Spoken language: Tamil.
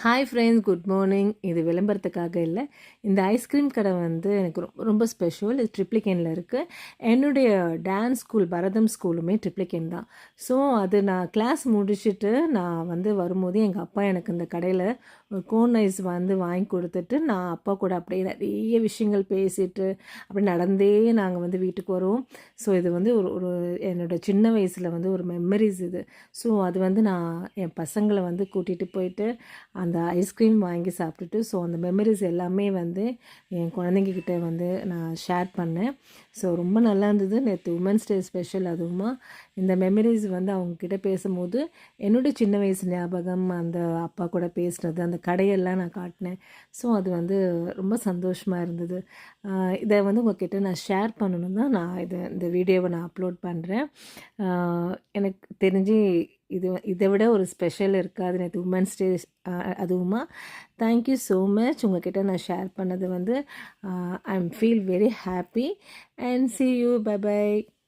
Hi friends, good morning. இது விளம்பரத்துக்காக இல்லை. இந்த ஐஸ்கிரீம் கடை வந்து எனக்கு ரொம்ப ரொம்ப ஸ்பெஷல். இது ட்ரிப்ளிகேனில் இருக்குது. என்னுடைய டான்ஸ் ஸ்கூல் பரதம் ஸ்கூலுமே ட்ரிப்ளிகேன் தான். ஸோ அது நான் கிளாஸ் முடிச்சுட்டு நான் வந்து வரும்போது எங்கள் அப்பா எனக்கு இந்த கடையில் ஒரு கோன் ஐஸ் வந்து வாங்கி கொடுத்துட்டு நான் அப்பா கூட அப்படியே நிறைய விஷயங்கள் பேசிட்டு அப்படி நடந்தே நாங்கள் வந்து வீட்டுக்கு வருவோம். ஸோ இது வந்து ஒரு ஒரு என்னோடய சின்ன வயசில் வந்து ஒரு மெமரிஸ் இது. ஸோ அது வந்து நான் என் பசங்களை வந்து கூட்டிகிட்டு போயிட்டு அந்த ஐஸ்கிரீம் வாங்கி சாப்பிட்டுட்டு ஸோ அந்த மெமரிஸ் எல்லாமே வந்து என் குழந்தைங்கக்கிட்ட வந்து நான் ஷேர் பண்ணேன். ஸோ ரொம்ப நல்லா இருந்தது. நேற்று உமன்ஸ் டே ஸ்பெஷல். அதுவுமா இந்த மெமரிஸ் வந்து அவங்கக்கிட்ட பேசும்போது என்னுடைய சின்ன வயசு ஞாபகம், அந்த அப்பா கூட பேசுகிறது, அந்த கடையெல்லாம் நான் காட்டினேன். ஸோ அது வந்து ரொம்ப சந்தோஷமாக இருந்தது. இதை வந்து உங்கள்கிட்ட நான் ஷேர் பண்ணணும் தான் நான் இந்த வீடியோவை நான் அப்லோட் பண்ணுறேன். எனக்கு தெரிஞ்சு இதை விட ஒரு ஸ்பெஷல் இருக்காது நேற்று உமன்ஸ் டே. அதுவுமா தேங்க்யூ ஸோ மச். உங்கள்கிட்ட நான் ஷேர் பண்ணது வந்து I am feel very happy and see you. Bye bye.